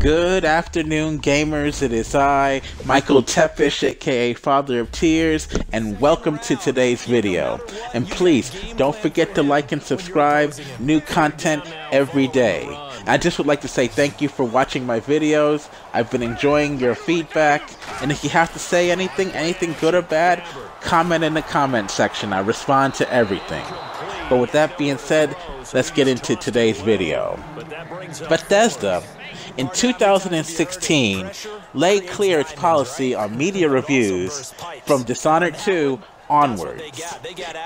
Good afternoon, gamers. It is I, Michael Tepish, aka Father of Tears, and welcome to today's video. And please, don't forget to like and subscribe. New content every day. I just would like to say thank you for watching my videos. I've been enjoying your feedback, and if you have to say anything good or bad, comment in the comment section. I respond to everything. But with that being said, let's get into today's video. Bethesda, in 2016, laid clear its policy on media reviews from Dishonored 2 onwards.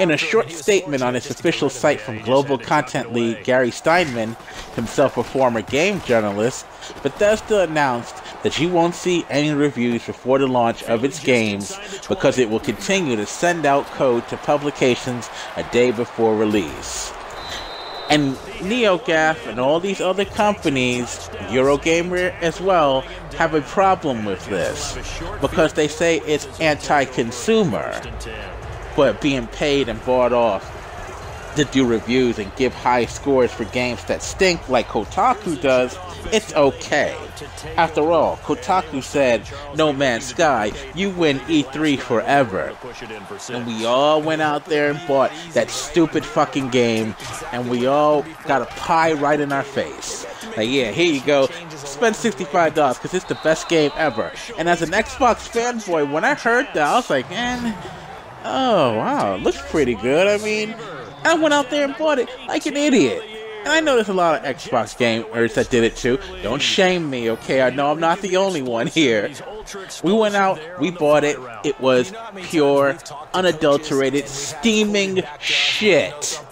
In a short statement on its official site from global content lead Gary Steinman, himself a former game journalist, Bethesda announced that you won't see any reviews before the launch of its games because it will continue to send out code to publications a day before release. And NeoGAF and all these other companies, Eurogamer as well, have a problem with this because they say it's anti-consumer, but being paid and bought off to do reviews and give high scores for games that stink like Kotaku does, it's okay. After all, Kotaku said, "No Man's Sky, you win E3 forever." And we all went out there and bought that stupid fucking game, and we all got a pie right in our face. Like, yeah, here you go, spend $65 because it's the best game ever. And as an Xbox fanboy, when I heard that, I was like, man, oh wow, it looks pretty good. I mean, I went out there and bought it like an idiot. And I know there's a lot of Xbox gamers that did it too. Don't shame me, okay? I know I'm not the only one here. We went out, we bought it. It was pure, unadulterated, steaming shit.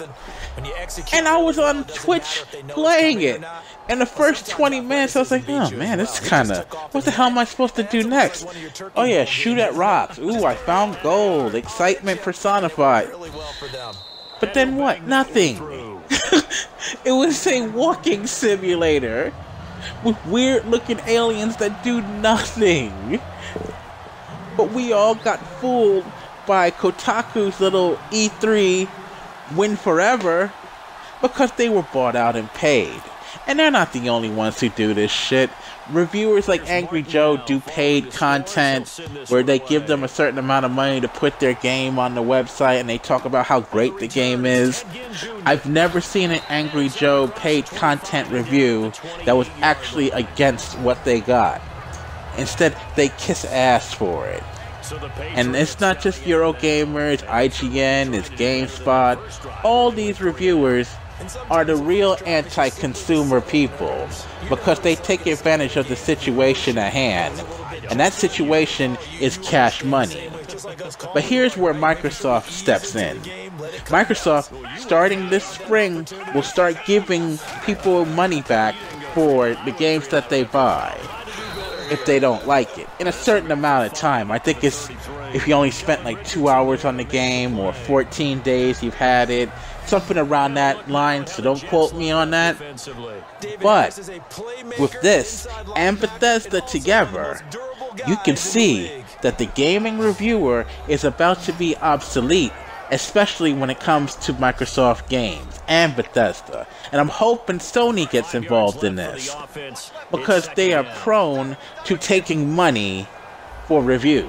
And I was on Twitch playing it. And the first 20 minutes, I was like, oh man, this is kinda... What the hell am I supposed to do next? Oh yeah, shoot at rocks. Ooh, I found gold. Excitement personified. But then what? Nothing. It was a walking simulator with weird looking aliens that do nothing. But we all got fooled by Kotaku's little E3 win forever because they were bought out and paid. And they're not the only ones who do this shit. Reviewers like Angry Joe do paid content where they give them a certain amount of money to put their game on the website and they talk about how great the game is. I've never seen an Angry Joe paid content review that was actually against what they got. Instead, they kiss ass for it. And it's not just Eurogamer, it's IGN, it's GameSpot. All these reviewers are the real anti-consumer people because they take advantage of the situation at hand, and that situation is cash money. But here's where Microsoft steps in. Microsoft, starting this spring, will start giving people money back for the games that they buy if they don't like it in a certain amount of time. I think it's if you only spent like 2 hours on the game or 14 days you've had it, something around that line, so don't quote me on that. But with this and Bethesda together, you can see that the gaming reviewer is about to be obsolete, especially when it comes to Microsoft games and Bethesda. And I'm hoping Sony gets involved in this because they are prone to taking money for reviews.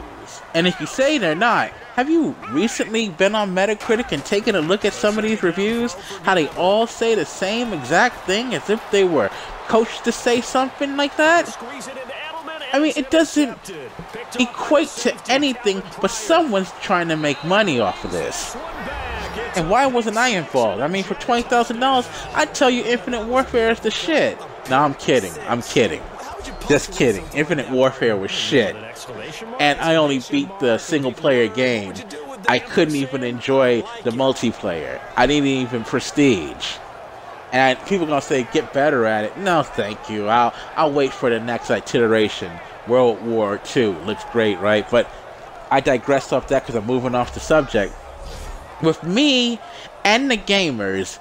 And if you say they're not, have you recently been on Metacritic and taken a look at some of these reviews? How they all say the same exact thing as if they were coached to say something like that? I mean, it doesn't equate to anything, but someone's trying to make money off of this. And why wasn't I involved? I mean, for $20,000, I'd tell you Infinite Warfare is the shit. No, I'm kidding. I'm kidding. Just kidding. Infinite Warfare was shit. And I only beat the single-player game. I couldn't even enjoy the multiplayer. I didn't even prestige. And people are gonna say, get better at it. No, thank you. I'll wait for the next iteration. World War II looks great, right? But I digress off that because I'm moving off the subject. With me and the gamers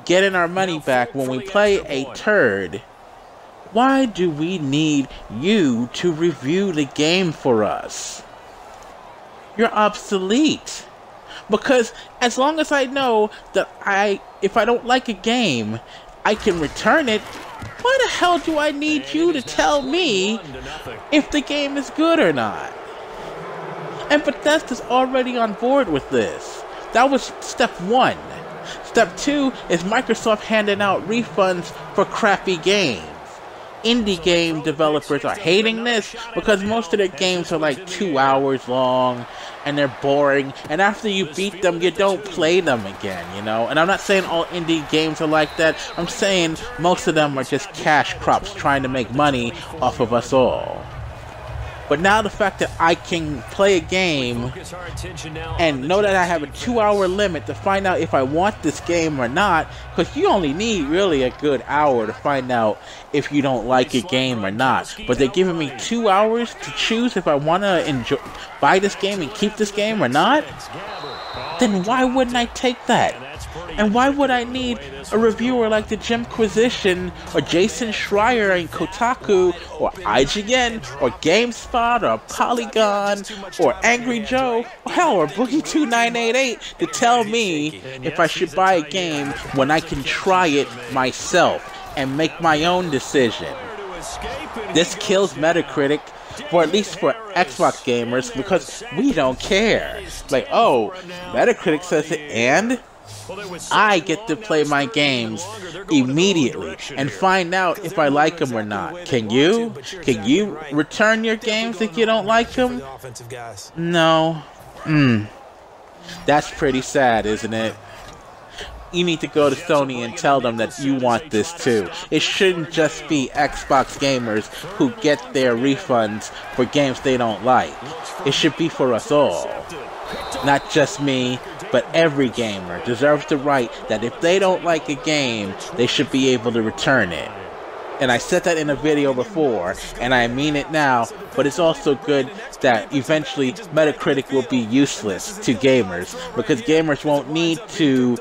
getting our money back when we play a turd, why do we need you to review the game for us? You're obsolete. Because as long as I know that if I don't like a game, I can return it Why the hell do I need you to tell me if the game is good or not? And Bethesda's already on board with this. That was step 1. Step 2 is Microsoft handing out refunds for crappy games. Indie game developers are hating this because most of their games are like 2 hours long and they're boring, and after you beat them you don't play them again, you know. And I'm not saying all indie games are like that. I'm saying most of them are just cash crops trying to make money off of us all. But now the fact that I can play a game and know that I have a 2-hour limit to find out if I want this game or not, because you only need really a good hour to find out if you don't like a game or not. But they're giving me 2 hours to choose if I want to buy this game and keep this game or not? Then why wouldn't I take that? And why would I need a reviewer like the Jimquisition or Jason Schreier in Kotaku or IGN or GameSpot or Polygon or Angry Joe or hell or Boogie2988 to tell me if I should buy a game when I can try it myself and make my own decision? This kills Metacritic, for at least for Xbox gamers, because we don't care. Like, oh, Metacritic says it, and I get to play my games immediately and find out if I like them or not. Can you? Can you return your games if you don't like them? No. That's pretty sad, isn't it? You need to go to Sony and tell them that you want this too. It shouldn't just be Xbox gamers who get their refunds for games they don't like. It should be for us all. Not just me, but every gamer deserves the right that if they don't like a game, they should be able to return it. And I said that in a video before, and I mean it now, but it's also good that eventually Metacritic will be useless to gamers, because gamers won't need to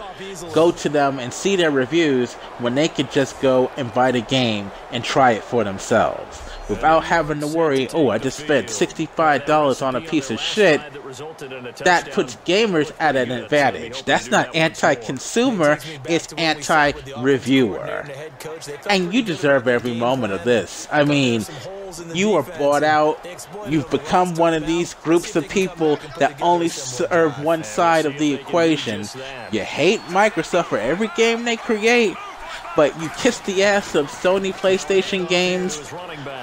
go to them and see their reviews when they could just go and buy the game and try it for themselves, without having to worry, oh, I just spent $65 on a piece of shit. That puts gamers at an advantage. That's not anti-consumer, it's anti-reviewer. And you deserve every moment of this. I mean, you are bought out. You've become one of these groups of people that only serve one side of the equation. You hate Microsoft for every game they create, but you kiss the ass of Sony PlayStation games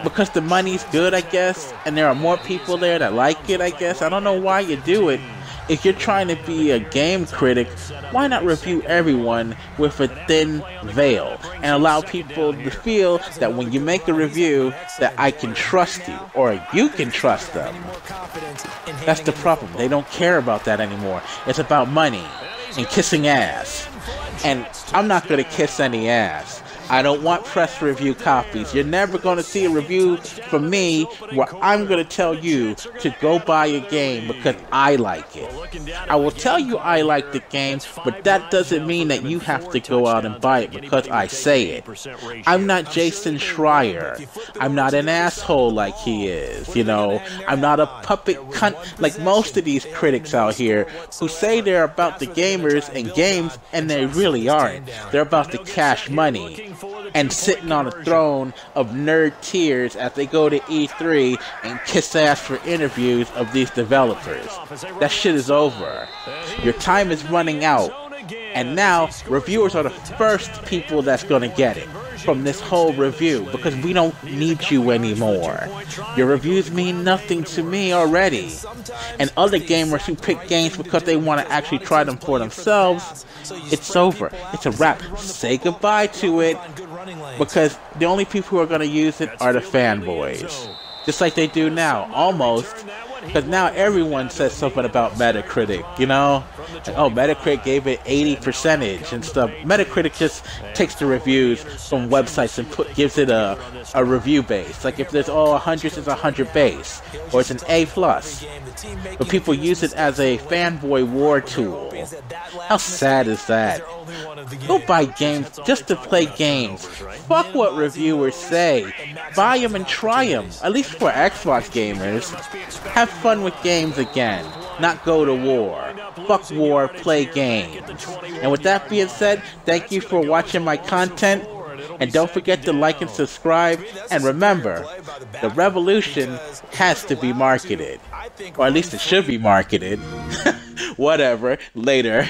because the money's good, I guess, and there are more people there that like it, I guess. I don't know why you do it. If you're trying to be a game critic, why not review everyone with a thin veil and allow people to feel that when you make a review that I can trust you or you can trust them? That's the problem. They don't care about that anymore. It's about money and kissing ass. And I'm not going to kiss any ass. I don't want press review copies. You're never going to see a review from me where I'm going to tell you to go buy a game because I like it. I will tell you I like the game, but that doesn't mean that you have to go out and buy it because I say it. I'm not Jason Schreier. I'm not an asshole like he is, you know. I'm not a puppet cunt like most of these critics out here who say they're about the gamers and games, and they really aren't. They're about the cash money and sitting on a throne of nerd tears as they go to E3 and kiss ass for interviews of these developers. That shit is over. Your time is running out. And now, reviewers are the first people that's gonna get it from this whole review, because we don't need you anymore. Your reviews mean nothing to me already. And other gamers who pick games because they want to actually try them for themselves, it's over. It's a wrap. Say goodbye to it, because the only people who are going to use it are the fanboys. Just like they do now, almost. Because now everyone says something about Metacritic, you know? Like, oh, Metacritic gave it 80% and stuff. Metacritic just takes the reviews from websites and gives it a review base. Like if there's all 100, it's 100 base. Or it's an A+. But people use it as a fanboy war tool. How sad is that? Go buy games just to play games. Fuck what reviewers say. Buy them and try them. At least for Xbox gamers. Have fun with games again. Not go to war. Fuck war, play games. And with that being said, thank you for watching my content. And don't forget to like and subscribe. And remember, the revolution has to be marketed. Or at least it should be marketed. Whatever. Later.